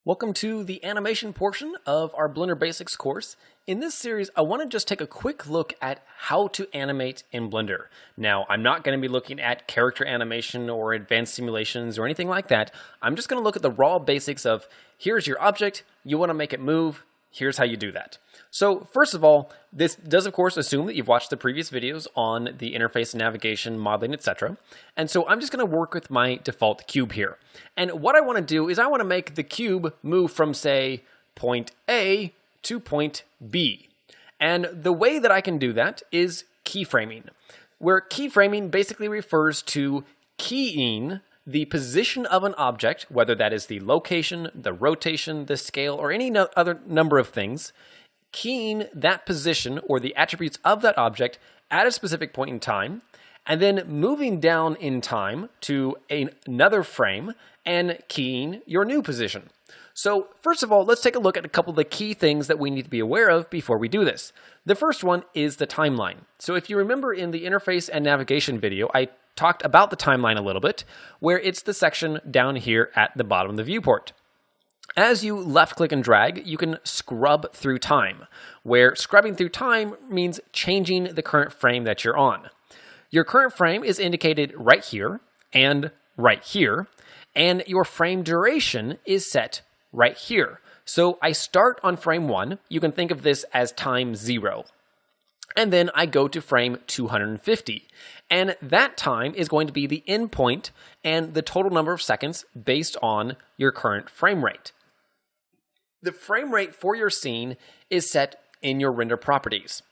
Welcome to the animation portion of our Blender Basics course. In this series, I want to just take a quick look at how to animate in Blender. Now, I'm not going to be looking at character animation or advanced simulations or anything like that. I'm just going to look at the raw basics of, here's your object, you want to make it move, here's how you do that. So first of all, this does of course assume that you've watched the previous videos on the interface, navigation, modeling, etc. And so I'm just going to work with my default cube here. And what I want to do is I want to make the cube move from, say, point A to point B. And the way that I can do that is keyframing, where keyframing basically refers to keying the position of an object, whether that is the location, the rotation, the scale, or any other number of things, keying that position or the attributes of that object at a specific point in time, and then moving down in time to another frame and keying your new position. So first of all, let's take a look at a couple of the key things that we need to be aware of before we do this. The first one is the timeline. So if you remember in the interface and navigation video, I talked about the timeline a little bit, where it's the section down here at the bottom of the viewport. As you left click and drag, you can scrub through time, where scrubbing through time means changing the current frame that you're on. Your current frame is indicated right here and right here, and your frame duration is set right here. So I start on frame 1, you can think of this as time 0. And then I go to frame 250. And that time is going to be the endpoint and the total number of seconds based on your current frame rate. The frame rate for your scene is set in your render properties.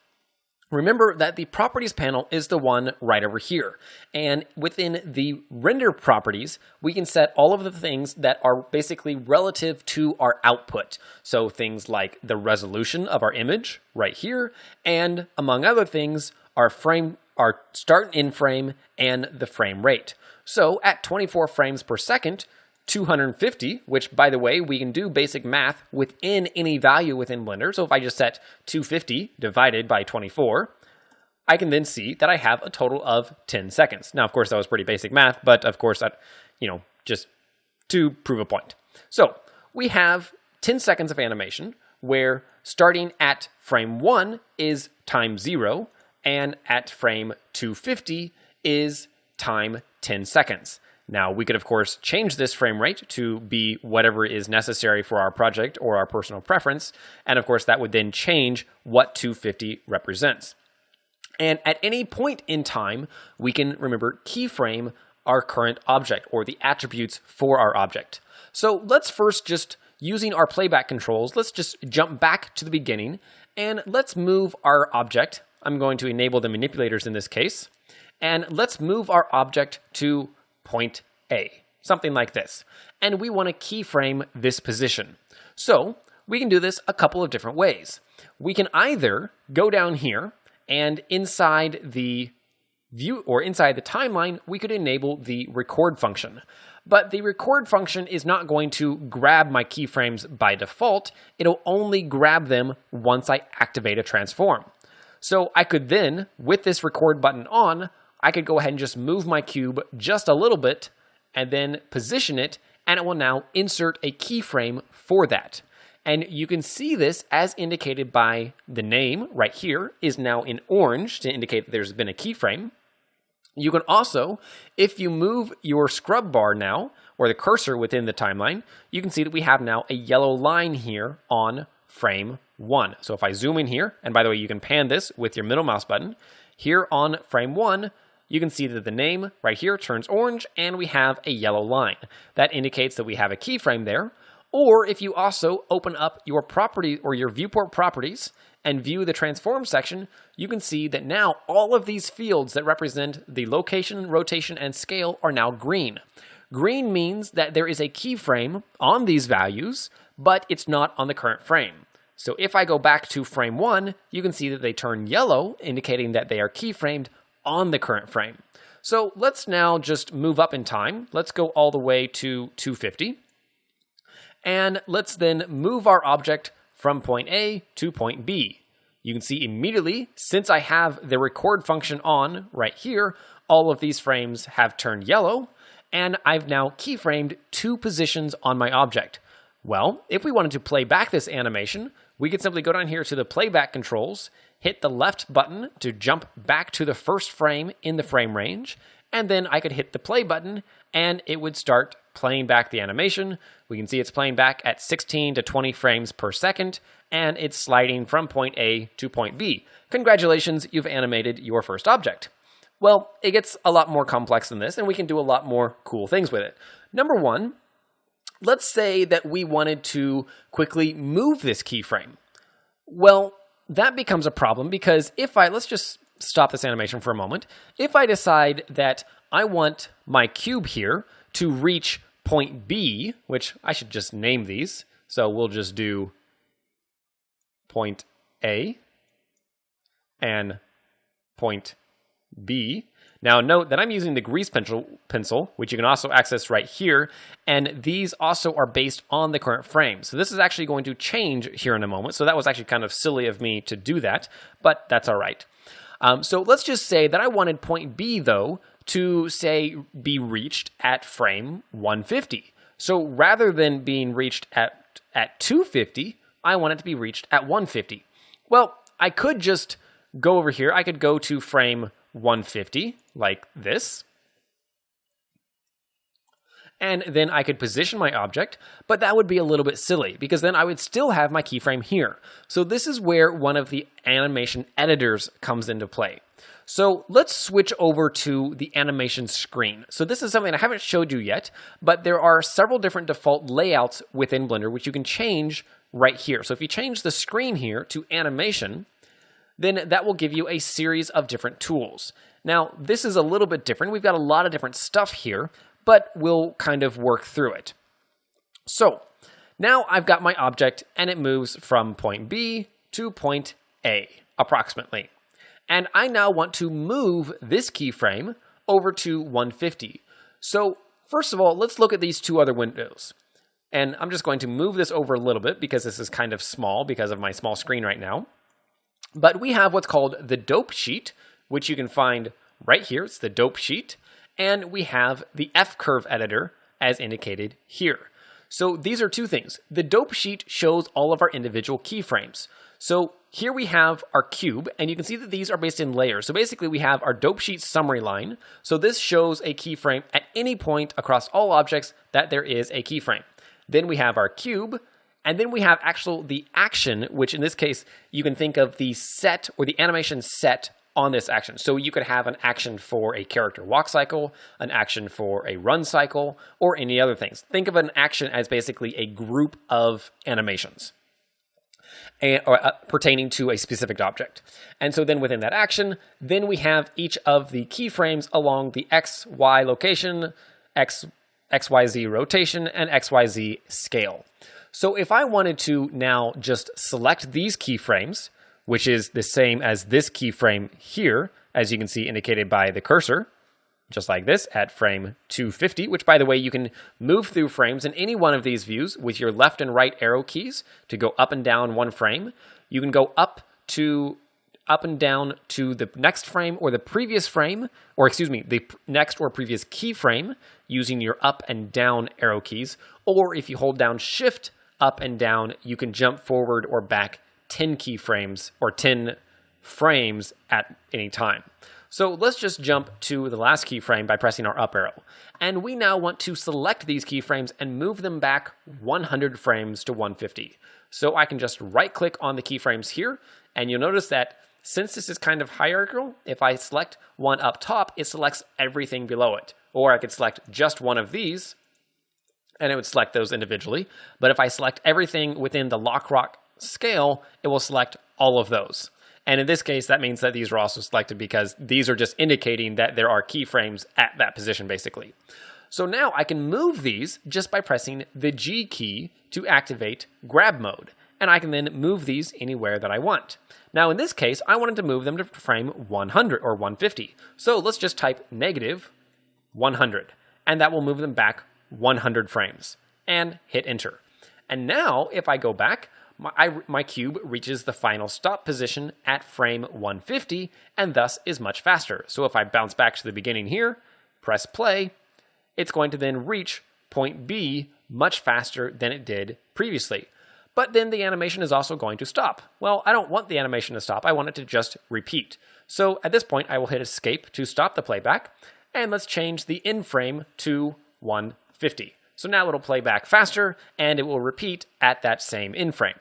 Remember that the properties panel is the one right over here. And within the render properties, we can set all of the things that are basically relative to our output. So things like the resolution of our image right here, and among other things, our start and end frame and the frame rate. So at 24 frames per second, 250, which by the way, we can do basic math within any value within Blender. So if I just set 250 divided by 24, I can then see that I have a total of 10 seconds. Now, of course, that was pretty basic math, but of course, that, just to prove a point. So we have 10 seconds of animation where starting at frame 1 is time 0 and at frame 250 is time 10 seconds. Now, we could, of course, change this frame rate to be whatever is necessary for our project or our personal preference. And of course, that would then change what 250 represents. And at any point in time, we can, remember, keyframe our current object or the attributes for our object. So let's first, just using our playback controls, let's just jump back to the beginning and let's move our object. I'm going to enable the manipulators in this case. And let's move our object to point A, something like this. And we want to keyframe this position. So we can do this a couple of different ways. We can either go down here and inside the view or inside the timeline, we could enable the record function. But the record function is not going to grab my keyframes by default. It'll only grab them once I activate a transform. So I could then, with this record button on, I could go ahead and just move my cube just a little bit and then position it, and it will now insert a keyframe for that. And you can see this as indicated by the name right here is now in orange to indicate that there's been a keyframe. You can also, if you move your scrub bar now, or the cursor within the timeline, you can see that we have now a yellow line here on frame 1. So if I zoom in here, and by the way, you can pan this with your middle mouse button, here on frame 1, you can see that the name right here turns orange and we have a yellow line. That indicates that we have a keyframe there. Or if you also open up your property or your viewport properties and view the transform section, you can see that now all of these fields that represent the location, rotation, and scale are now green. Green means that there is a keyframe on these values, but it's not on the current frame. So if I go back to frame 1, you can see that they turn yellow, indicating that they are keyframed on the current frame. So let's now just move up in time. Let's go all the way to 250. And let's then move our object from point A to point B. You can see immediately, since I have the record function on right here, all of these frames have turned yellow, and I've now keyframed 2 positions on my object. Well, if we wanted to play back this animation, we could simply go down here to the playback controls, hit the left button to jump back to the first frame in the frame range, and then I could hit the play button and it would start playing back the animation. We can see it's playing back at 16 to 20 frames per second, and it's sliding from point A to point B. Congratulations, you've animated your first object. Well, it gets a lot more complex than this, and we can do a lot more cool things with it. Number one, let's say that we wanted to quickly move this keyframe. Well, that becomes a problem because let's just stop this animation for a moment. If I decide that I want my cube here to reach point B, which I should just name these, so we'll just do point A and point B. Now note that I'm using the grease pencil, which you can also access right here, and these also are based on the current frame. So this is actually going to change here in a moment. So that was actually kind of silly of me to do that, but that's all right. So let's just say that I wanted point B, though, to, say, be reached at frame 150. So rather than being reached at 250, I want it to be reached at 150. Well, I could just go over here. I could go to frame 150 like this. And then I could position my object, but that would be a little bit silly because then I would still have my keyframe here. So this is where one of the animation editors comes into play. So let's switch over to the animation screen. So this is something I haven't showed you yet, but there are several different default layouts within Blender which you can change right here. So if you change the screen here to animation, then that will give you a series of different tools. Now, this is a little bit different. We've got a lot of different stuff here, but we'll kind of work through it. So now I've got my object and it moves from point B to point A, approximately. And I now want to move this keyframe over to 150. So first of all, let's look at these two other windows. And I'm just going to move this over a little bit because this is kind of small because of my small screen right now. But we have what's called the dope sheet, which you can find right here. It's the dope sheet. And we have the F-curve editor as indicated here. So these are two things. The dope sheet shows all of our individual keyframes. So here we have our cube, and you can see that these are based in layers. So basically we have our dope sheet summary line. So this shows a keyframe at any point across all objects that there is a keyframe. Then we have our cube, and then we have the action, which in this case, you can think of the set or the animation set on this action. So you could have an action for a character walk cycle, an action for a run cycle, or any other things. Think of an action as basically a group of animations pertaining to a specific object. And so then within that action, then we have each of the keyframes along the X, Y location, XYZ rotation, and XYZ scale. So if I wanted to now just select these keyframes, which is the same as this keyframe here, as you can see indicated by the cursor, just like this at frame 250, which by the way, you can move through frames in any one of these views with your left and right arrow keys to go up and down one frame. You can go up and down to the next frame or the previous frame, or excuse me, the next or previous keyframe using your up and down arrow keys. Or if you hold down Shift up and down, you can jump forward or back 10 keyframes or 10 frames at any time. So let's just jump to the last keyframe by pressing our up arrow. And we now want to select these keyframes and move them back 100 frames to 150. So I can just right click on the keyframes here, and you'll notice that since this is kind of hierarchical, if I select one up top, it selects everything below it. Or I could select just one of these, and it would select those individually. But if I select everything within the lock rock scale, it will select all of those. And in this case, that means that these are also selected because these are just indicating that there are keyframes at that position, basically. So now I can move these just by pressing the G key to activate grab mode. And I can then move these anywhere that I want. Now in this case, I wanted to move them to frame 100 or 150. So let's just type -100, and that will move them back 100 frames, and hit enter. And now if I go back, my cube reaches the final stop position at frame 150 and thus is much faster. So if I bounce back to the beginning here, press play, it's going to then reach point B much faster than it did previously. But then the animation is also going to stop. Well, I don't want the animation to stop. I want it to just repeat. So at this point, I will hit escape to stop the playback. And let's change the end frame to 150. So now it'll play back faster and it will repeat at that same end frame.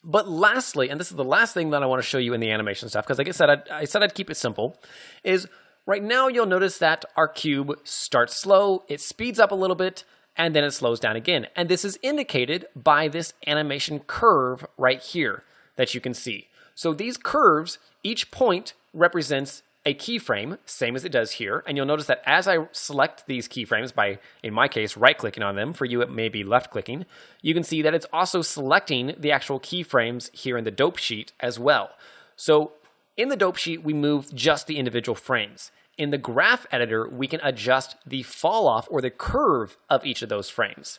But lastly, and this is the last thing that I want to show you in the animation stuff, because like I said I'd keep it simple, is right now you'll notice that our cube starts slow, it speeds up a little bit, and then it slows down again. And this is indicated by this animation curve right here that you can see. So these curves, each point represents a keyframe, same as it does here. And you'll notice that as I select these keyframes by, in my case, right-clicking on them, for you it may be left-clicking, you can see that it's also selecting the actual keyframes here in the dope sheet as well. So in the dope sheet, we move just the individual frames. In the graph editor, we can adjust the fall off or the curve of each of those frames.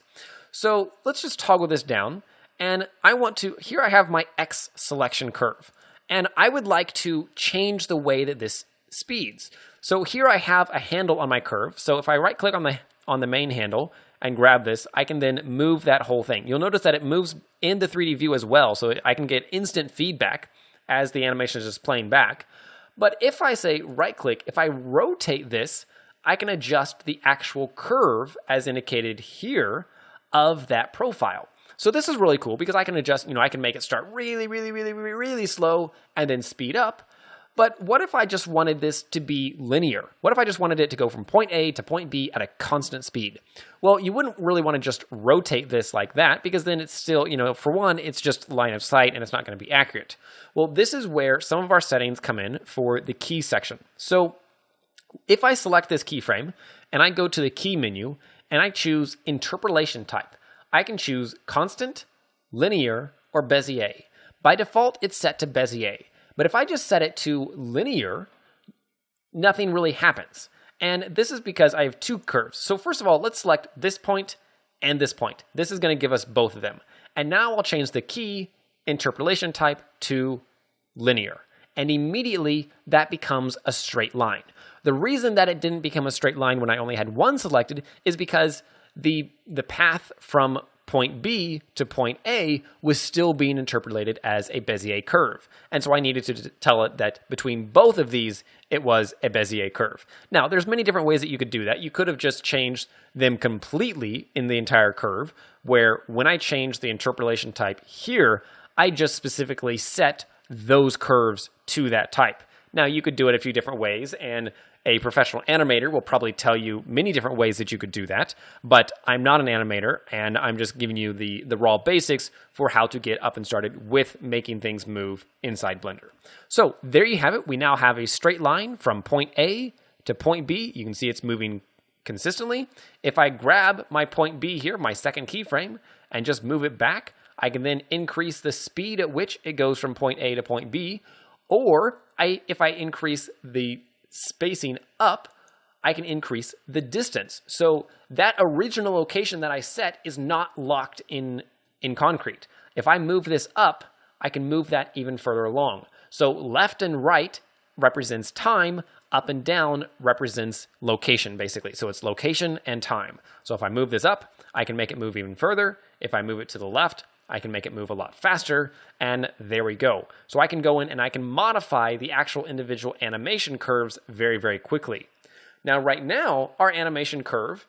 So let's just toggle this down. And here I have my X selection curve. And I would like to change the way that this speeds. So here I have a handle on my curve. So if I right click on the main handle and grab this, I can then move that whole thing. You'll notice that it moves in the 3D view as well. So I can get instant feedback as the animation is just playing back. But if I say right click, if I rotate this, I can adjust the actual curve as indicated here of that profile. So this is really cool because I can adjust, I can make it start really, really, really, really, really slow and then speed up. But what if I just wanted this to be linear? What if I just wanted it to go from point A to point B at a constant speed? Well, you wouldn't really want to just rotate this like that because then it's still, for one, it's just line of sight and it's not going to be accurate. Well, this is where some of our settings come in for the key section. So if I select this keyframe and I go to the key menu and I choose interpolation type, I can choose constant, linear, or Bezier. By default, it's set to Bezier. But if I just set it to linear, nothing really happens. And this is because I have two curves. So first of all, let's select this point and this point. This is going to give us both of them. And now I'll change the key interpolation type to linear. And immediately that becomes a straight line. The reason that it didn't become a straight line when I only had one selected is because the path from point B to point A was still being interpolated as a Bezier curve. And so I needed to tell it that between both of these, it was a Bezier curve. Now, there's many different ways that you could do that. You could have just changed them completely in the entire curve, where when I change the interpolation type here, I just specifically set those curves to that type. Now, you could do it a few different ways, and a professional animator will probably tell you many different ways that you could do that, but I'm not an animator, and I'm just giving you the raw basics for how to get up and started with making things move inside Blender. So there you have it. We now have a straight line from point A to point B. You can see it's moving consistently. If I grab my point B here, my second keyframe, and just move it back, I can then increase the speed at which it goes from point A to point B, or if I increase the spacing up, I can increase the distance. So that original location that I set is not locked in concrete. If I move this up, I can move that even further along. So left and right represents time, up and down represents location, basically. So it's location and time. So if I move this up, I can make it move even further. If I move it to the left, I can make it move a lot faster, and there we go. So I can go in and I can modify the actual individual animation curves very, very quickly. Now, right now, our animation curve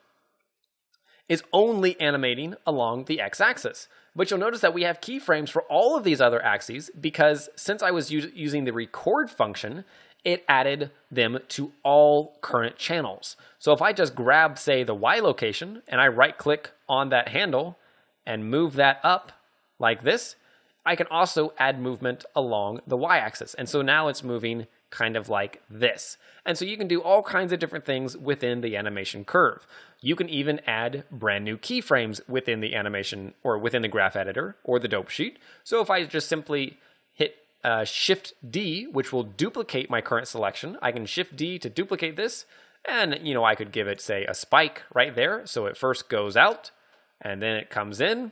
is only animating along the x-axis. But you'll notice that we have keyframes for all of these other axes because since I was using the record function, it added them to all current channels. So if I just grab, say, the Y location, and I right-click on that handle and move that up, like this, I can also add movement along the y-axis. And so now it's moving kind of like this. And so you can do all kinds of different things within the animation curve. You can even add brand new keyframes within the animation or within the graph editor or the dope sheet. So if I just simply hit Shift D, which will duplicate my current selection, I can Shift D to duplicate this. And, I could give it, say, a spike right there. So it first goes out and then it comes in.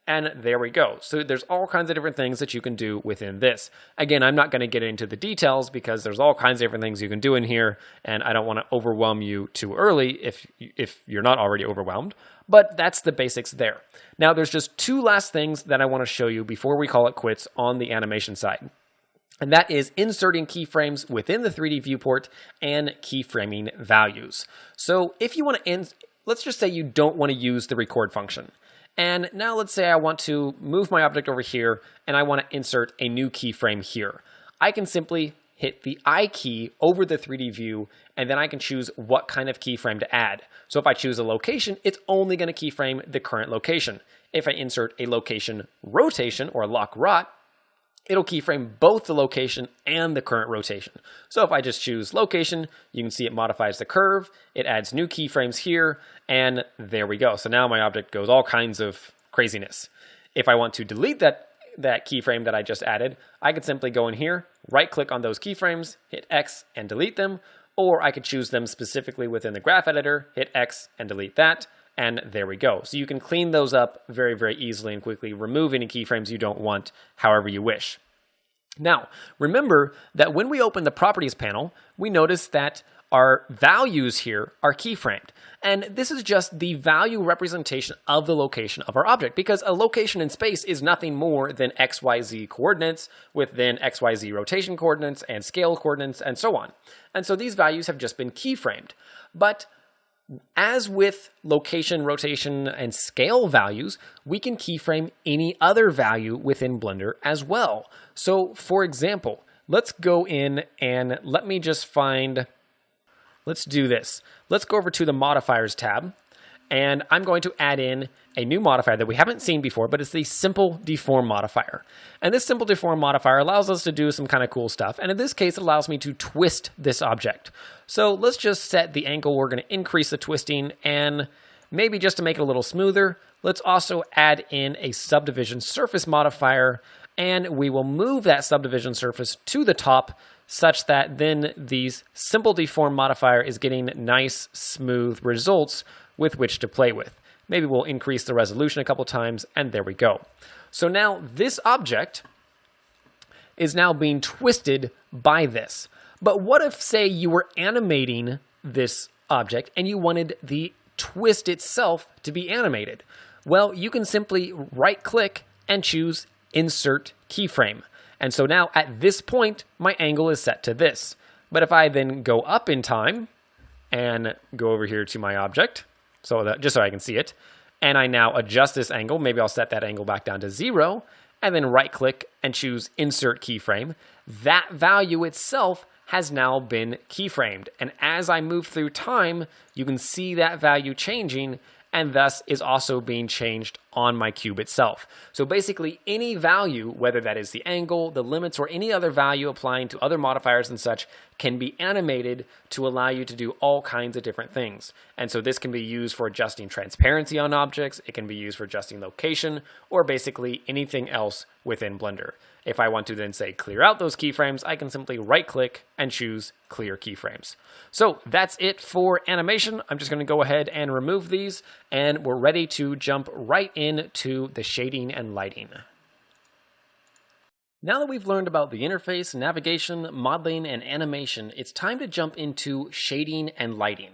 And there we go. So there's all kinds of different things that you can do within this. Again, I'm not going to get into the details because there's all kinds of different things you can do in here, and I don't want to overwhelm you too early if you're not already overwhelmed. But that's the basics there. Now, there's just two last things that I want to show you before we call it quits on the animation side. And that is inserting keyframes within the 3D viewport and keyframing values. So if you want to, let's just say you don't want to use the record function. And now let's say I want to move my object over here and I want to insert a new keyframe here. I can simply hit the I key over the 3D view, and then I can choose what kind of keyframe to add. So if I choose a location, it's only going to keyframe the current location. If I insert a location rotation or lock rot, it'll keyframe both the location and the current rotation. So if I just choose location, you can see it modifies the curve, it adds new keyframes here, and there we go. So now my object goes all kinds of craziness. If I want to delete that keyframe that I just added, I could simply go in here, right-click on those keyframes, hit X and delete them, or I could choose them specifically within the graph editor, hit X and delete that, and there we go. So you can clean those up very, very easily and quickly, remove any keyframes you don't want however you wish. Now, remember that when we open the Properties panel, we notice that our values here are keyframed. And this is just the value representation of the location of our object, because a location in space is nothing more than XYZ coordinates with then XYZ rotation coordinates and scale coordinates and so on. And so these values have just been keyframed. But as with location, rotation, and scale values, we can keyframe any other value within Blender as well. So for example, let's go in and let me just find, let's do this. Let's go over to the modifiers tab, and I'm going to add in a new modifier that we haven't seen before, but it's the simple deform modifier. And this simple deform modifier allows us to do some kind of cool stuff. And in this case, it allows me to twist this object. So let's just set the angle. We're going to increase the twisting, and maybe just to make it a little smoother, let's also add in a subdivision surface modifier, and we will move that subdivision surface to the top such that then the simple deform modifier is getting nice, smooth results with which to play with. Maybe we'll increase the resolution a couple times, and there we go. So now this object is now being twisted by this. But what if, say, you were animating this object and you wanted the twist itself to be animated? Well, you can simply right-click and choose Insert Keyframe. And so now at this point, my angle is set to this. But if I then go up in time and go over here to my object, just so I can see it, and I now adjust this angle, maybe I'll set that angle back down to 0, and then right-click and choose Insert Keyframe, that value itself has now been keyframed. And as I move through time, you can see that value changing, and thus is also being changed on my cube itself. So basically any value, whether that is the angle, the limits, or any other value applying to other modifiers and such, can be animated to allow you to do all kinds of different things. And so this can be used for adjusting transparency on objects, it can be used for adjusting location, or basically anything else within Blender. If I want to then say clear out those keyframes, I can simply right click and choose clear keyframes. So that's it for animation. I'm just going to go ahead and remove these, and we're ready to jump right into the shading and lighting. Now that we've learned about the interface, navigation, modeling, and animation, it's time to jump into shading and lighting.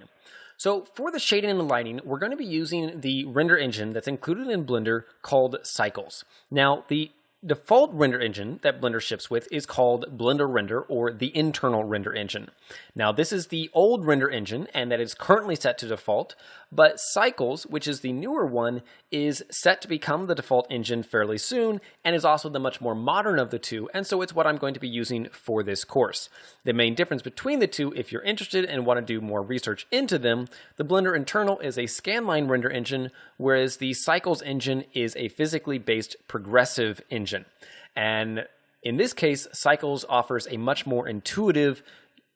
So for the shading and lighting, we're going to be using the render engine that's included in Blender called Cycles. Now, the default render engine that Blender ships with is called Blender Render, or the internal render engine. Now this is the old render engine, and that is currently set to default, but Cycles, which is the newer one, is set to become the default engine fairly soon, and is also the much more modern of the two, and so it's what I'm going to be using for this course. The main difference between the two, if you're interested and want to do more research into them, the Blender internal is a scanline render engine, whereas the Cycles engine is a physically based progressive engine. And in this case, Cycles offers a much more intuitive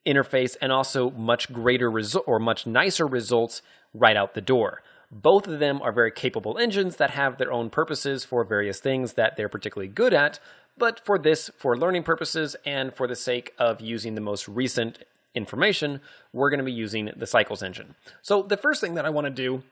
interface and also much greater much nicer results right out the door. Both of them are very capable engines that have their own purposes for various things that they're particularly good at, but for learning purposes and for the sake of using the most recent information, we're going to be using the Cycles engine. So the first thing that I want to do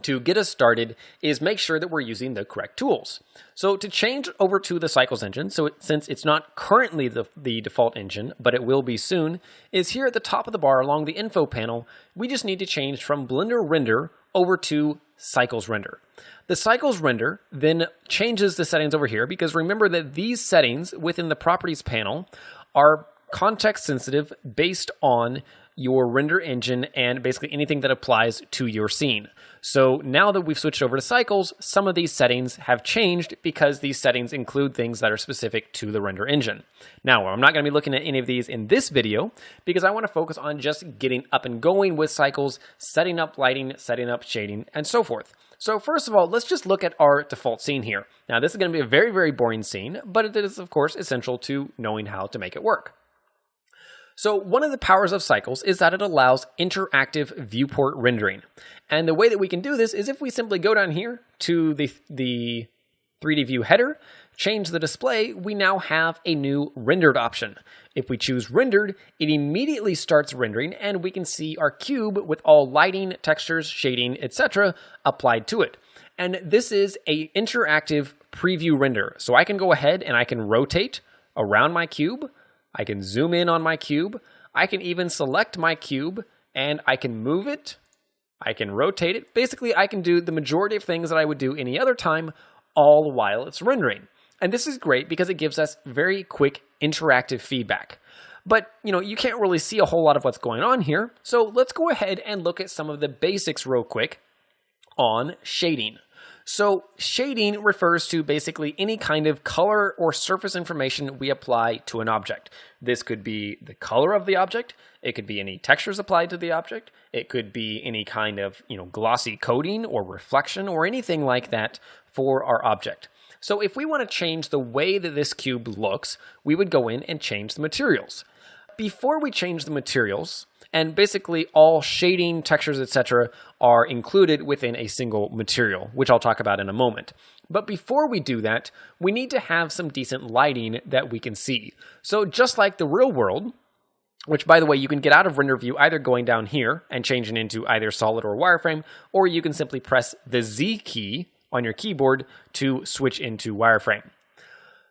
to get us started is make sure that we're using the correct tools. So to change over to the Cycles engine, since it's not currently the default engine, but it will be soon, is here at the top of the bar along the info panel, we just need to change from Blender Render over to Cycles Render. The Cycles Render then changes the settings over here, because remember that these settings within the Properties panel are context sensitive based on your render engine and basically anything that applies to your scene. So now that we've switched over to Cycles, some of these settings have changed because these settings include things that are specific to the render engine. Now, I'm not going to be looking at any of these in this video because I want to focus on just getting up and going with Cycles, setting up lighting, setting up shading, and so forth. So first of all, let's just look at our default scene here. Now, this is going to be a very, very boring scene, but it is, of course, essential to knowing how to make it work. So one of the powers of Cycles is that it allows interactive viewport rendering. And the way that we can do this is if we simply go down here to the 3D view header, change the display, we now have a new rendered option. If we choose rendered, it immediately starts rendering and we can see our cube with all lighting, textures, shading, etc. applied to it. And this is an interactive preview render. So I can go ahead and I can rotate around my cube. I can zoom in on my cube. I can even select my cube and I can move it. I can rotate it. Basically, I can do the majority of things that I would do any other time, all while it's rendering. And this is great because it gives us very quick interactive feedback. But, you can't really see a whole lot of what's going on here. So let's go ahead and look at some of the basics real quick on shading. So shading refers to basically any kind of color or surface information we apply to an object. This could be the color of the object. It could be any textures applied to the object. It could be any kind of, glossy coating or reflection or anything like that for our object. So if we want to change the way that this cube looks, we would go in and change the materials. Before we change the materials, and basically all shading, textures, etc. are included within a single material, which I'll talk about in a moment. But before we do that, we need to have some decent lighting that we can see. So just like the real world, which by the way, you can get out of render view either going down here and changing into either solid or wireframe, or you can simply press the Z key on your keyboard to switch into wireframe.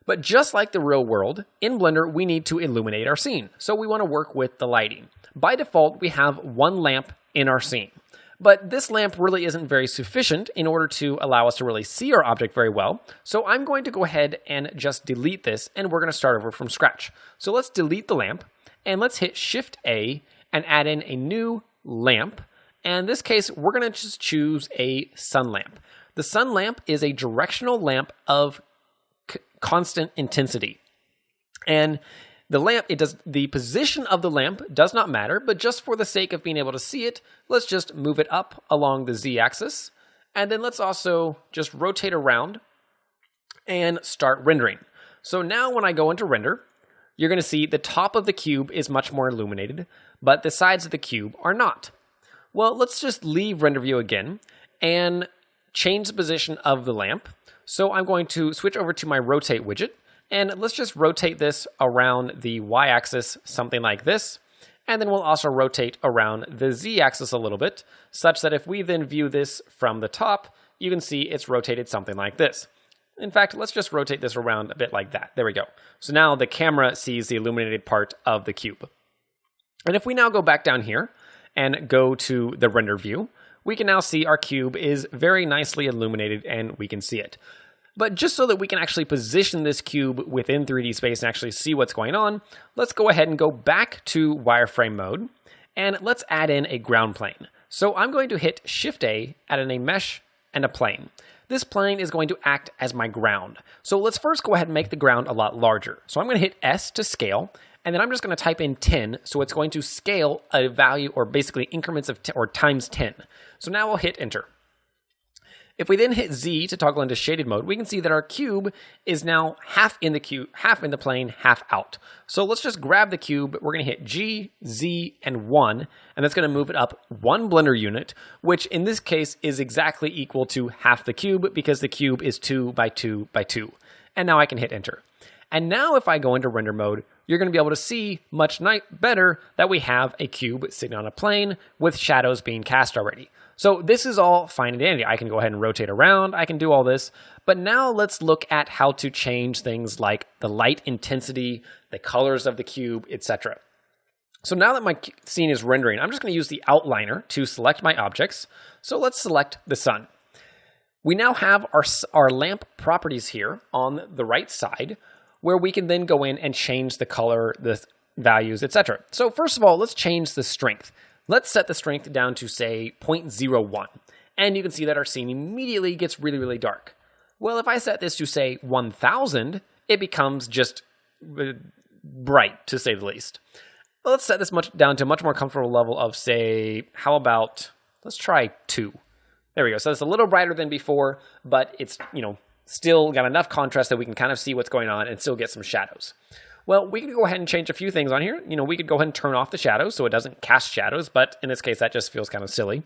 But just like the real world, in Blender, we need to illuminate our scene. So we want to work with the lighting. By default, we have one lamp in our scene. But this lamp really isn't very sufficient in order to allow us to really see our object very well. So I'm going to go ahead and just delete this, and we're going to start over from scratch. So let's delete the lamp, and let's hit Shift-A and add in a new lamp. And in this case, we're going to just choose a sun lamp. The sun lamp is a directional lamp of constant intensity. And the position of the lamp does not matter, but just for the sake of being able to see it, let's just move it up along the Z-axis. And then let's also just rotate around and start rendering. So now when I go into render, you're going to see the top of the cube is much more illuminated, but the sides of the cube are not. Well, let's just leave render view again and change the position of the lamp. So I'm going to switch over to my rotate widget, and let's just rotate this around the Y-axis, something like this. And then we'll also rotate around the Z-axis a little bit, such that if we then view this from the top, you can see it's rotated something like this. In fact, let's just rotate this around a bit like that. There we go. So now the camera sees the illuminated part of the cube. And if we now go back down here and go to the render view, we can now see our cube is very nicely illuminated and we can see it. But just so that we can actually position this cube within 3D space and actually see what's going on, let's go ahead and go back to wireframe mode, and let's add in a ground plane. So I'm going to hit Shift-A, add in a mesh and a plane. This plane is going to act as my ground. So let's first go ahead and make the ground a lot larger. So I'm going to hit S to scale, and then I'm just going to type in 10, so it's going to scale a value, or basically increments of 10, or times 10. So now we'll hit Enter. If we then hit Z to toggle into shaded mode, we can see that our cube is now half in the plane, half out. So let's just grab the cube. We're going to hit G, Z, and 1, and that's going to move it up 1 Blender unit, which in this case is exactly equal to half the cube because the cube is 2 by 2 by 2. And now I can hit Enter. And now if I go into render mode, you're going to be able to see much better that we have a cube sitting on a plane with shadows being cast already. So this is all fine and dandy. I can go ahead and rotate around. I can do all this. But now let's look at how to change things like the light intensity, the colors of the cube, etc. So now that my scene is rendering, I'm just going to use the outliner to select my objects. So let's select the sun. We now have our lamp properties here on the right side, where we can then go in and change the color, the values, etc. So first of all, let's change the strength. Let's set the strength down to, say, 0.01. And you can see that our scene immediately gets really, really dark. Well, if I set this to, say, 1000, it becomes just bright, to say the least. Let's set this down to a much more comfortable level of, say, how about, let's try 2. There we go. So it's a little brighter than before, but it's, still got enough contrast that we can kind of see what's going on and still get some shadows. Well, we can go ahead and change a few things on here. We could go ahead and turn off the shadows so it doesn't cast shadows, but in this case, that just feels kind of silly.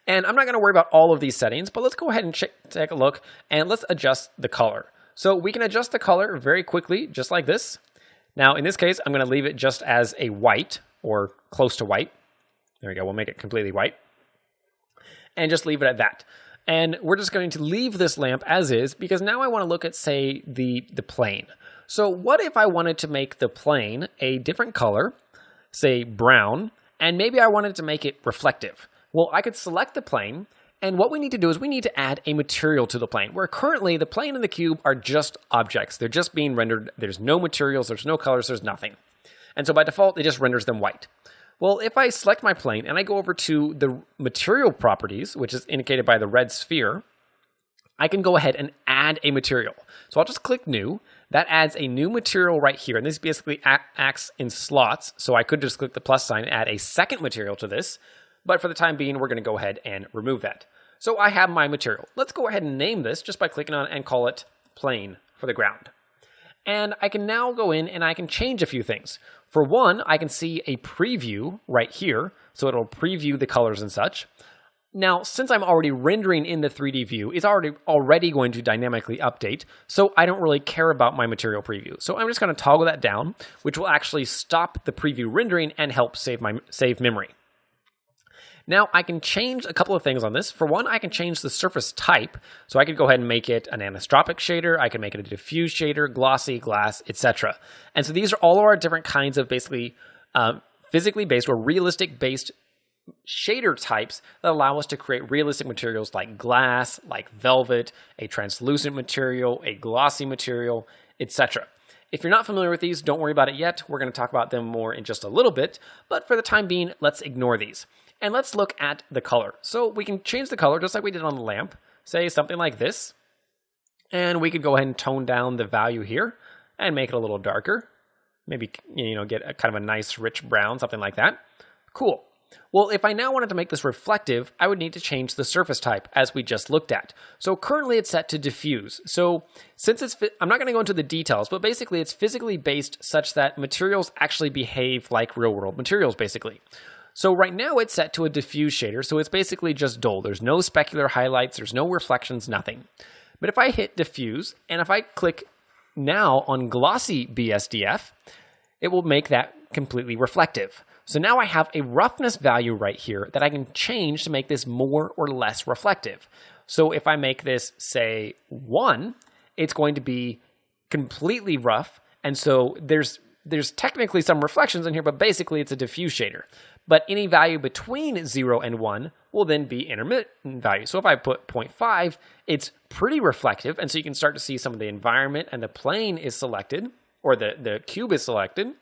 And I'm not going to worry about all of these settings, but let's go ahead and take a look and let's adjust the color. So we can adjust the color very quickly, just like this. Now, in this case, I'm going to leave it just as a white or close to white. There we go. We'll make it completely white and just leave it at that. And we're just going to leave this lamp as is because now I want to look at, say, the plane. So what if I wanted to make the plane a different color, say brown, and maybe I wanted to make it reflective? Well, I could select the plane, and what we need to do is we need to add a material to the plane, where currently the plane and the cube are just objects. They're just being rendered. There's no materials, there's no colors, there's nothing. And so by default, it just renders them white. Well, if I select my plane and I go over to the material properties, which is indicated by the red sphere, I can go ahead and add a material. So I'll just click New. That adds a new material right here. And this basically acts in slots. So I could just click the plus sign and add a second material to this. But for the time being, we're going to go ahead and remove that. So I have my material. Let's go ahead and name this just by clicking on it and call it plane for the ground. And I can now go in and I can change a few things. For one, I can see a preview right here. So it'll preview the colors and such. Now, since I'm already rendering in the 3D view, it's already going to dynamically update, so I don't really care about my material preview. So I'm just going to toggle that down, which will actually stop the preview rendering and help save memory. Now, I can change a couple of things on this. For one, I can change the surface type. So I could go ahead and make it an anisotropic shader. I can make it a diffuse shader, glossy, glass, etc. And so these are all of our different kinds of basically physically based or realistic based shader types that allow us to create realistic materials like glass, like velvet, a translucent material, a glossy material, etc. If you're not familiar with these, don't worry about it yet. We're going to talk about them more in just a little bit, but for the time being, let's ignore these. And let's look at the color. So we can change the color just like we did on the lamp, say something like this. And we could go ahead and tone down the value here and make it a little darker. Maybe, get a kind of a nice rich brown, something like that. Cool. Well, if I now wanted to make this reflective, I would need to change the surface type as we just looked at. So currently it's set to diffuse. So since I'm not going to go into the details, but basically it's physically based such that materials actually behave like real world materials basically. So right now it's set to a diffuse shader, so it's basically just dull. There's no specular highlights, there's no reflections, nothing. But if I hit diffuse, and if I click now on glossy BSDF, it will make that completely reflective. So now I have a roughness value right here that I can change to make this more or less reflective. So if I make this, say, 1, it's going to be completely rough, and so there's technically some reflections in here, but basically it's a diffuse shader. But any value between 0 and 1 will then be intermittent value. So if I put 0.5, it's pretty reflective, and so you can start to see some of the environment and the plane is selected, or the cube is selected,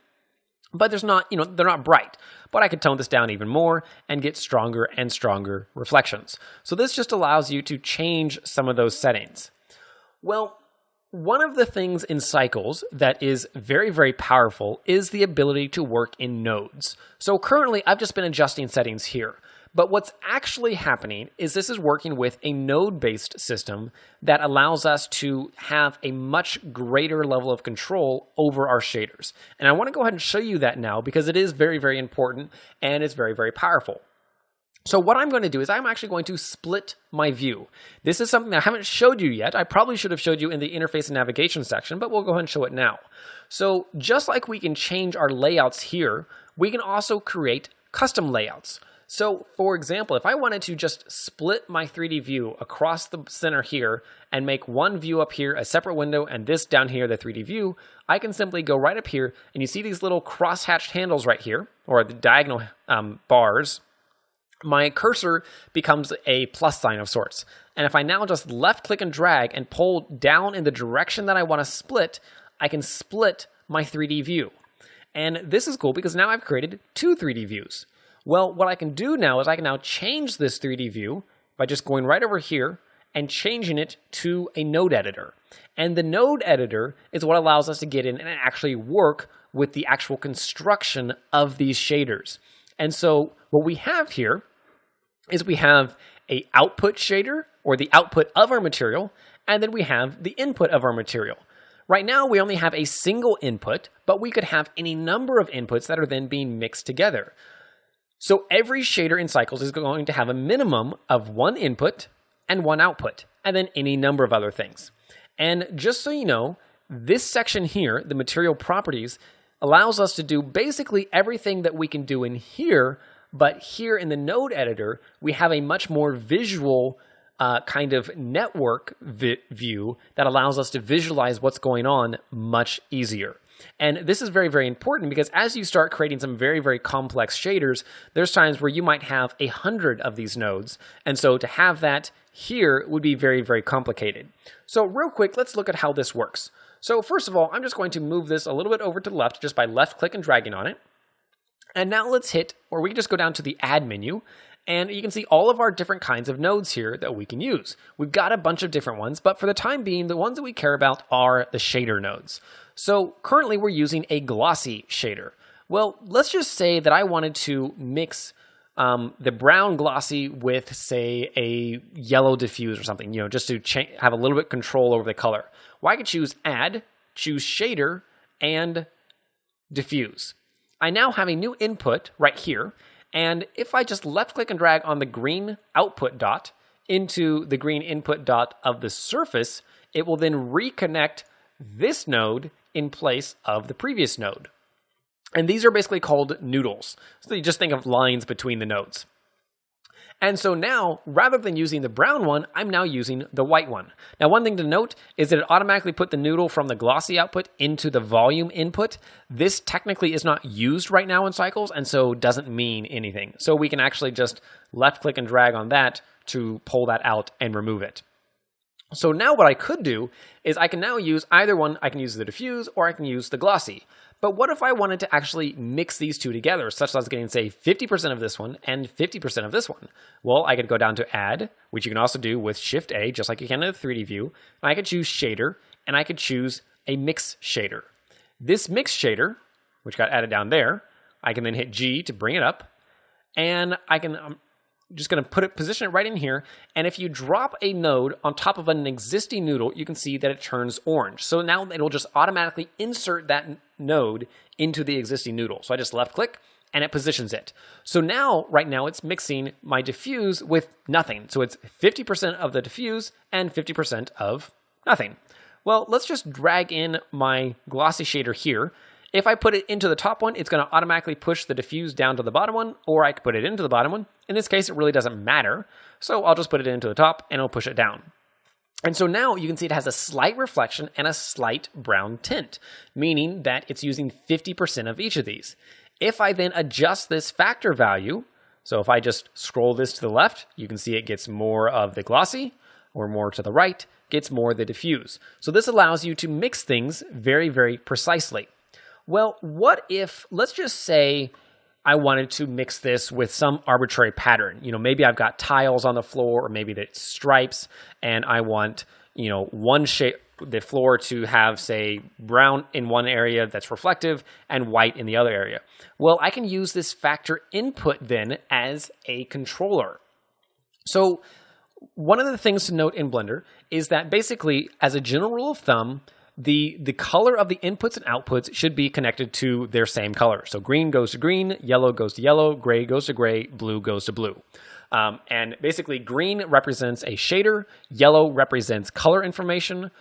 but there's not, they're not bright. But I could tone this down even more and get stronger and stronger reflections. So this just allows you to change some of those settings. Well, one of the things in Cycles that is very, very powerful is the ability to work in nodes. So currently, I've just been adjusting settings here. But what's actually happening is this is working with a node-based system that allows us to have a much greater level of control over our shaders. And I want to go ahead and show you that now because it is very, very important and it's very, very powerful. So what I'm going to do is I'm actually going to split my view. This is something that I haven't showed you yet. I probably should have showed you in the interface and navigation section, but we'll go ahead and show it now. So just like we can change our layouts here, we can also create custom layouts. So for example, if I wanted to just split my 3D view across the center here and make one view up here a separate window and this down here the 3D view, I can simply go right up here and you see these little cross-hatched handles right here, or the diagonal bars. My cursor becomes a plus sign of sorts. And if I now just left click and drag and pull down in the direction that I want to split, I can split my 3D view. And this is cool because now I've created two 3D views. Well, what I can do now is I can now change this 3D view by just going right over here and changing it to a node editor. And the node editor is what allows us to get in and actually work with the actual construction of these shaders. And so what we have here is we have a output shader, or the output of our material, and then we have the input of our material. Right now, we only have a single input, but we could have any number of inputs that are then being mixed together. So every shader in Cycles is going to have a minimum of one input and one output, and then any number of other things. And just so you know, this section here, the material properties, allows us to do basically everything that we can do in here, but here in the node editor, we have a much more visual kind of network view that allows us to visualize what's going on much easier. And this is very, very important because as you start creating some very, very complex shaders, there's times where you might have 100 of these nodes. And so to have that here would be very, very complicated. So real quick, let's look at how this works. So first of all, I'm just going to move this a little bit over to the left just by left click and dragging on it. And now let's hit, or we can just go down to the add menu. And you can see all of our different kinds of nodes here that we can use. We've got a bunch of different ones, but for the time being, the ones that we care about are the shader nodes. So currently we're using a glossy shader. Well, let's just say that I wanted to mix the brown glossy with, say, a yellow diffuse or something, just to have a little bit control over the color. Well, I could choose add, choose shader, and diffuse. I now have a new input right here. And if I just left click and drag on the green output dot into the green input dot of the surface, it will then reconnect this node in place of the previous node. And these are basically called noodles. So you just think of lines between the nodes. And so now, rather than using the brown one, I'm now using the white one. Now, one thing to note is that it automatically put the noodle from the glossy output into the volume input. This technically is not used right now in Cycles, and so doesn't mean anything. So we can actually just left click and drag on that to pull that out and remove it. So now what I could do is I can now use either one. I can use the diffuse or I can use the glossy. But what if I wanted to actually mix these two together, such as getting, say, 50% of this one and 50% of this one? Well, I could go down to Add, which you can also do with Shift-A, just like you can in the 3D view. And I could choose Shader, and I could choose a Mix Shader. This Mix Shader, which got added down there, I can then hit G to bring it up, and I can... just going to position it right in here, and if you drop a node on top of an existing noodle, you can see that it turns orange. So now it'll just automatically insert that node into the existing noodle. So I just left click, and it positions it. So now, right now, it's mixing my diffuse with nothing. So it's 50% of the diffuse and 50% of nothing. Well, let's just drag in my glossy shader here. If I put it into the top one, it's going to automatically push the diffuse down to the bottom one, or I could put it into the bottom one. In this case, it really doesn't matter. So I'll just put it into the top and it'll push it down. And so now you can see it has a slight reflection and a slight brown tint, meaning that it's using 50% of each of these. If I then adjust this factor value, so if I just scroll this to the left, you can see it gets more of the glossy, or more to the right, gets more of the diffuse. So this allows you to mix things very, very precisely. Well, what if, let's just say I wanted to mix this with some arbitrary pattern. Maybe I've got tiles on the floor, or maybe it's stripes, and I want, one shape, the floor to have, say, brown in one area that's reflective and white in the other area. Well, I can use this factor input then as a controller. So one of the things to note in Blender is that basically, as a general rule of thumb, the color of the inputs and outputs should be connected to their same color. So green goes to green, yellow goes to yellow, gray goes to gray, blue goes to blue. And basically green represents a shader, yellow represents color information,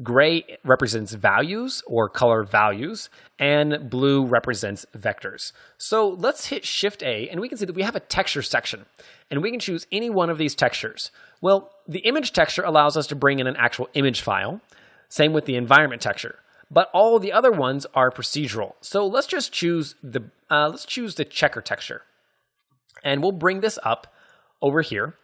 Gray represents values or color values, and blue represents vectors. So let's hit Shift A, and we can see that we have a texture section, and we can choose any one of these textures. Well, the image texture allows us to bring in an actual image file. Same with the environment texture. But all the other ones are procedural. So let's just choose the checker texture. And we'll bring this up over here.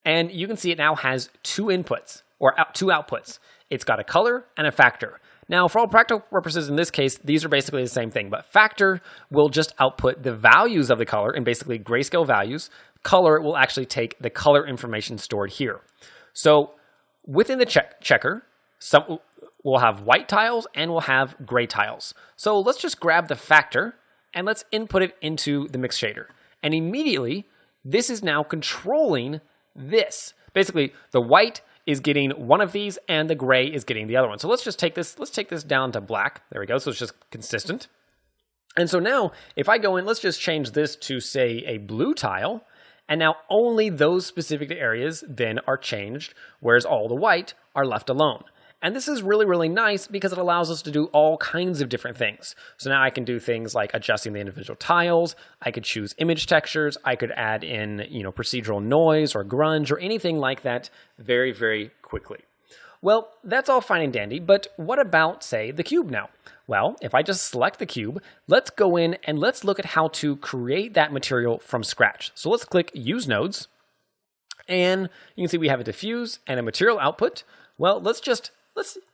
And you can see it now has two inputs, or two outputs. It's got a color and a factor. Now, for all practical purposes in this case, these are basically the same thing. But factor will just output the values of the color in basically grayscale values. Color will actually take the color information stored here. So within the checker, we'll have white tiles and we'll have gray tiles. So let's just grab the factor and let's input it into the mix shader. And immediately, this is now controlling this. Basically, the white is getting one of these and the gray is getting the other one. So let's just take this down to black. There we go. So it's just consistent. And so now, if I go in, let's just change this to, say, a blue tile. And now only those specific areas then are changed, whereas all the white are left alone. And this is really, really nice because it allows us to do all kinds of different things. So now I can do things like adjusting the individual tiles. I could choose image textures. I could add in, procedural noise or grunge or anything like that very, very quickly. Well, that's all fine and dandy, but what about, say, the cube now? Well, if I just select the cube, let's go in and let's look at how to create that material from scratch. So let's click Use Nodes, and you can see we have a diffuse and a material output. Well, let's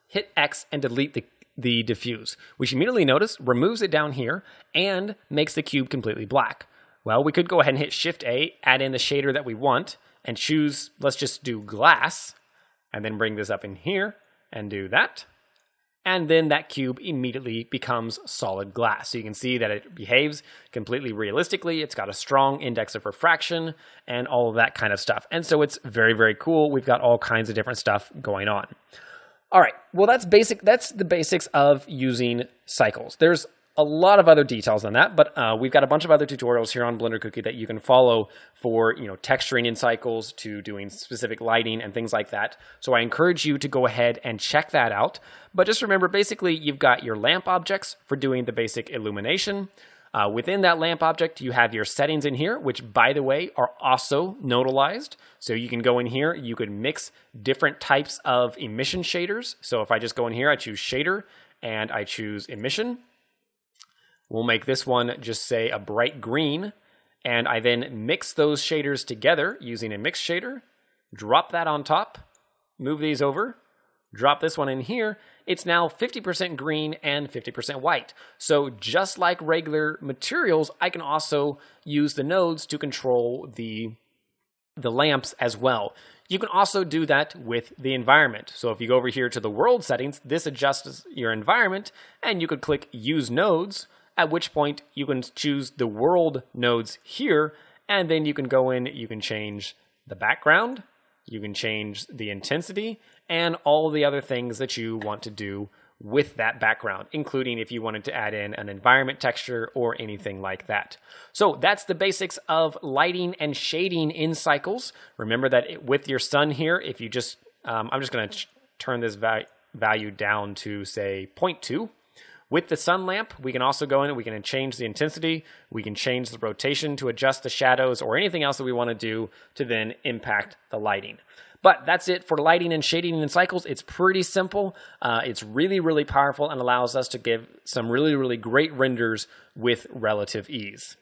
hit X and delete the diffuse, which immediately notice removes it down here and makes the cube completely black. Well, we could go ahead and hit Shift A, add in the shader that we want, and choose, let's just do glass, and then bring this up in here and do that. And then that cube immediately becomes solid glass. So you can see that it behaves completely realistically. It's got a strong index of refraction and all of that kind of stuff. And so it's very, very cool. We've got all kinds of different stuff going on. All right, well, that's basic. That's the basics of using cycles. There's a lot of other details on that, but we've got a bunch of other tutorials here on Blender Cookie that you can follow for, texturing in cycles to doing specific lighting and things like that. So I encourage you to go ahead and check that out. But just remember, basically, you've got your lamp objects for doing the basic illumination. Within that lamp object, you have your settings in here, which, by the way, are also nodalized. So you can go in here, you could mix different types of emission shaders. So if I just go in here, I choose shader and I choose emission. We'll make this one just say a bright green, and I then mix those shaders together using a mix shader, drop that on top, move these over, drop this one in here. It's now 50% green and 50% white. So just like regular materials, I can also use the nodes to control the lamps as well. You can also do that with the environment. So if you go over here to the world settings, this adjusts your environment, and you could click Use Nodes, at which point you can choose the world nodes here, and then you can go in, you can change the background, you can change the intensity, and all the other things that you want to do with that background, including if you wanted to add in an environment texture or anything like that. So that's the basics of lighting and shading in cycles. Remember that with your sun here, if you just, I'm just going to turn this value down to, say, 0.2. With the sun lamp, we can also go in and we can change the intensity, we can change the rotation to adjust the shadows or anything else that we want to do to then impact the lighting. But that's it for lighting and shading in cycles. It's pretty simple. It's really, really powerful and allows us to give some really, really great renders with relative ease.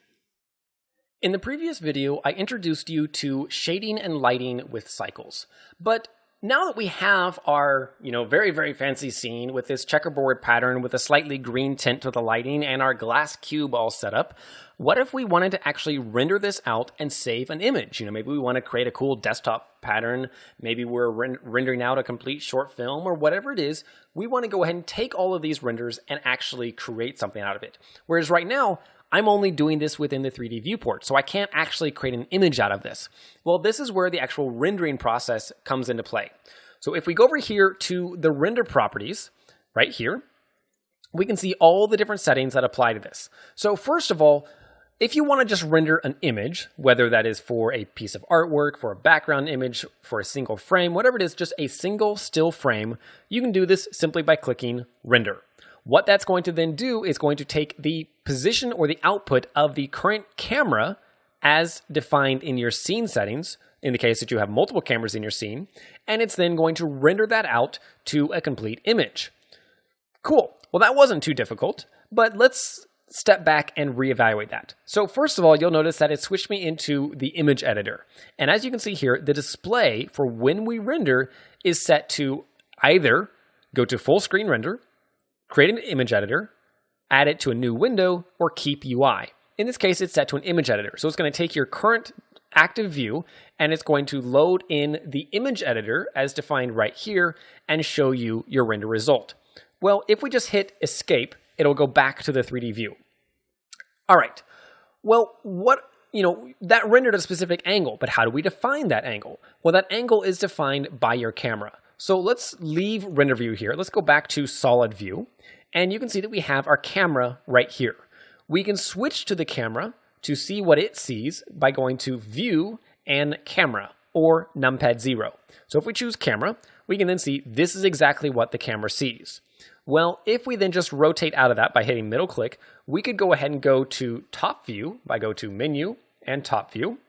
In the previous video, I introduced you to shading and lighting with cycles. But now that we have our, very, very fancy scene with this checkerboard pattern with a slightly green tint to the lighting and our glass cube all set up, what if we wanted to actually render this out and save an image? Maybe we want to create a cool desktop pattern. Maybe we're rendering out a complete short film or whatever it is. We want to go ahead and take all of these renders and actually create something out of it. Whereas right now, I'm only doing this within the 3D viewport, so I can't actually create an image out of this. Well, this is where the actual rendering process comes into play. So if we go over here to the render properties, right here, we can see all the different settings that apply to this. So first of all, If you want to just render an image, whether that is for a piece of artwork, for a background image, for a single frame, whatever it is, just a single still frame, you can do this simply by clicking Render. What that's going to then do is going to take the position or the output of the current camera as defined in your scene settings, in the case that you have multiple cameras in your scene, and it's then going to render that out to a complete image. Cool. Well, that wasn't too difficult, but let's step back and reevaluate that. So first of all, you'll notice that it switched me into the image editor. And as you can see here, the display for when we render is set to either go to full screen render, create an image editor, add it to a new window, or keep UI. In this case, it's set to an image editor. So it's going to take your current active view and it's going to load in the image editor as defined right here and show you your render result. Well, if we just hit escape, it'll go back to the 3D view. All right. Well, that rendered a specific angle, but how do we define that angle? Well, that angle is defined by your camera. So let's leave render view here. Let's go back to solid view. And you can see that we have our camera right here. We can switch to the camera to see what it sees by going to View and Camera, or numpad 0. So if we choose Camera, we can then see this is exactly what the camera sees. Well, if we then just rotate out of that by hitting middle click, we could go ahead and go to Top View by go to Menu and Top View.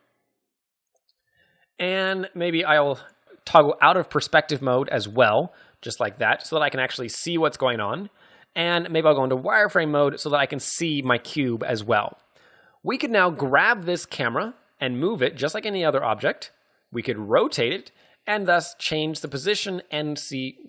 And maybe I'll toggle out of perspective mode as well, just like that, so that I can actually see what's going on. And maybe I'll go into wireframe mode so that I can see my cube as well. We could now grab this camera and move it just like any other object. We could rotate it and thus change the position and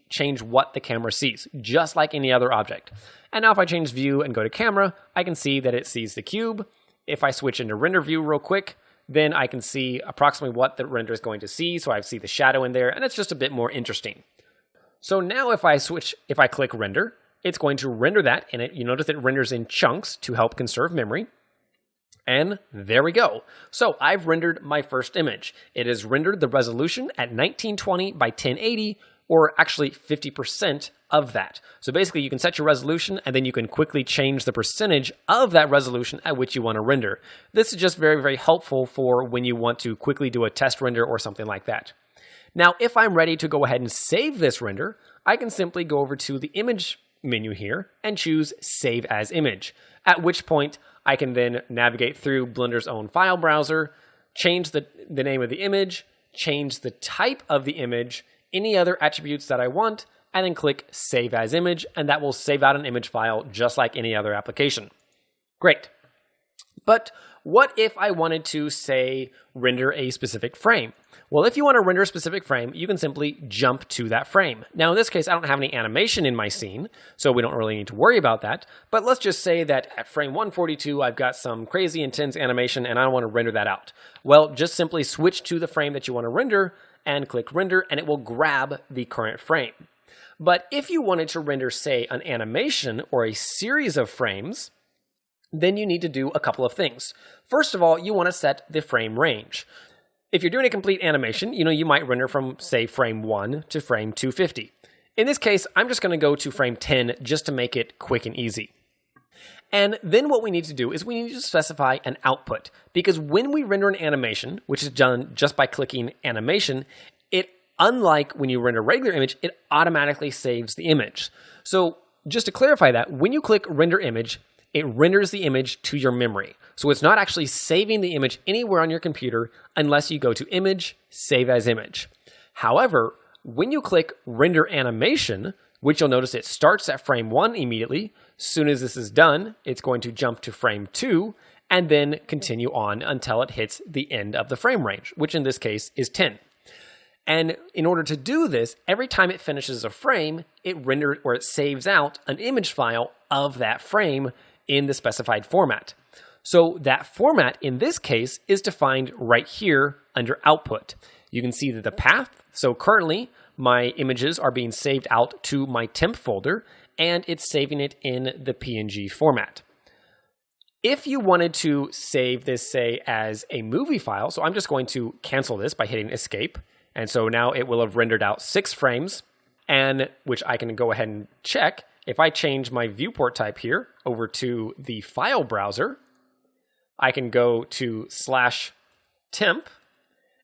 change what the camera sees, just like any other object. And now if I change view and go to camera, I can see that it sees the cube. If I switch into render view real quick, then I can see approximately what the render is going to see. So I see the shadow in there, and it's just a bit more interesting. So now if I click render, it's going to render that, and you notice it renders in chunks to help conserve memory. And there we go. So I've rendered my first image. It has rendered the resolution at 1920 by 1080, or actually 50% of that. So basically you can set your resolution and then you can quickly change the percentage of that resolution at which you want to render. This is just very, very helpful for when you want to quickly do a test render or something like that. Now, if I'm ready to go ahead and save this render, I can simply go over to the image menu here and choose Save as Image, at which point I can then navigate through Blender's own file browser, change the name of the image, change the type of the image, any other attributes that I want, and then click Save as Image, and that will save out an image file just like any other application. Great. But what if I wanted to, say, render a specific frame? Well, if you want to render a specific frame, you can simply jump to that frame. Now, in this case, I don't have any animation in my scene, so we don't really need to worry about that. But let's just say that at frame 142, I've got some crazy intense animation and I want to render that out. Well, just simply switch to the frame that you want to render and click render, and it will grab the current frame. But if you wanted to render, say, an animation or a series of frames, then you need to do a couple of things. First of all, you want to set the frame range. If you're doing a complete animation, you might render from, say, frame 1 to frame 250. In this case, I'm just going to go to frame 10 just to make it quick and easy. And then what we need to do is we need to specify an output, because when we render an animation, which is done just by clicking animation, unlike when you render a regular image, it automatically saves the image. So just to clarify that, when you click render image, it renders the image to your memory. So it's not actually saving the image anywhere on your computer unless you go to Image, Save as Image. However, when you click Render Animation, which you'll notice it starts at frame 1 immediately, as soon as this is done, it's going to jump to frame 2 and then continue on until it hits the end of the frame range, which in this case is 10. And in order to do this, every time it finishes a frame, it renders or it saves out an image file of that frame in the specified format. So that format in this case is defined right here under output. You can see that the path, so currently my images are being saved out to my temp folder and it's saving it in the PNG format. If you wanted to save this, say, as a movie file, so I'm just going to cancel this by hitting escape. And so now it will have rendered out 6 frames, and which I can go ahead and check. If I change my viewport type here over to the file browser, I can go to /temp,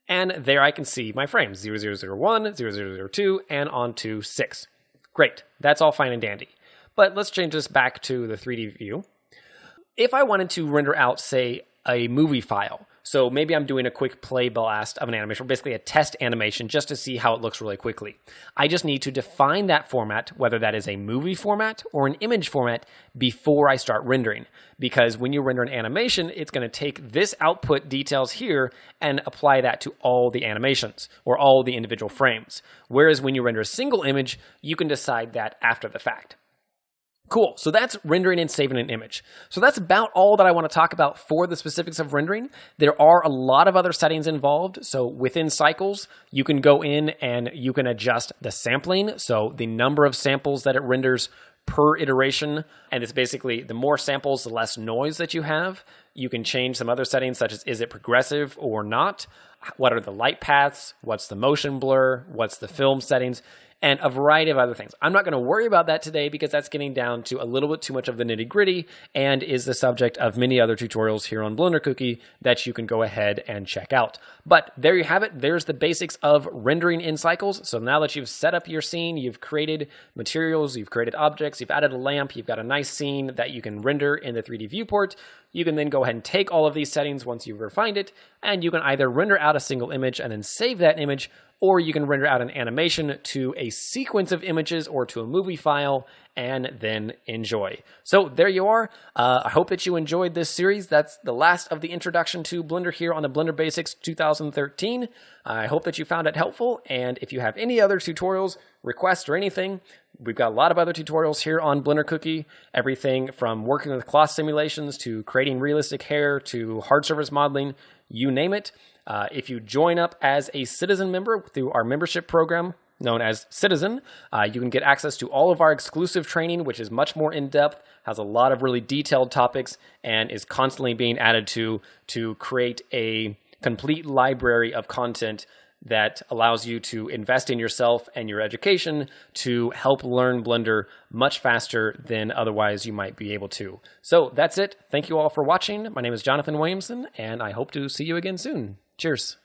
and there I can see my frames, 0001, 0002, and on to 6. Great, that's all fine and dandy. But let's change this back to the 3D view. If I wanted to render out, say, a movie file, so maybe I'm doing a quick play blast of an animation, or basically a test animation just to see how it looks really quickly. I just need to define that format, whether that is a movie format or an image format, before I start rendering. Because when you render an animation, it's going to take this output details here and apply that to all the animations or all the individual frames. Whereas when you render a single image, you can decide that after the fact. Cool, so that's rendering and saving an image. So that's about all that I want to talk about for the specifics of rendering. There are a lot of other settings involved. So within cycles, you can go in and you can adjust the sampling. So the number of samples that it renders per iteration. And it's basically the more samples, the less noise that you have. You can change some other settings such as, is it progressive or not? What are the light paths? What's the motion blur? What's the film settings? And a variety of other things. I'm not going to worry about that today because that's getting down to a little bit too much of the nitty-gritty and is the subject of many other tutorials here on Blender Cookie that you can go ahead and check out. But there you have it. There's the basics of rendering in cycles. So now that you've set up your scene, you've created materials, you've created objects, you've added a lamp, you've got a nice scene that you can render in the 3D viewport, you can then go ahead and take all of these settings once you've refined it, and you can either render out a single image and then save that image, or you can render out an animation to a sequence of images or to a movie file and then enjoy. So there you are. I hope that you enjoyed this series. That's the last of the introduction to Blender here on the Blender Basics 2013. I hope that you found it helpful, and if you have any other tutorials, requests, or anything, we've got a lot of other tutorials here on Blender Cookie, everything from working with cloth simulations to creating realistic hair to hard surface modeling, you name it. If you join up as a citizen member through our membership program known as Citizen, you can get access to all of our exclusive training, which is much more in-depth, has a lot of really detailed topics, and is constantly being added to create a complete library of content that allows you to invest in yourself and your education to help learn Blender much faster than otherwise you might be able to. So that's it. Thank you all for watching. My name is Jonathan Williamson, and I hope to see you again soon. Cheers.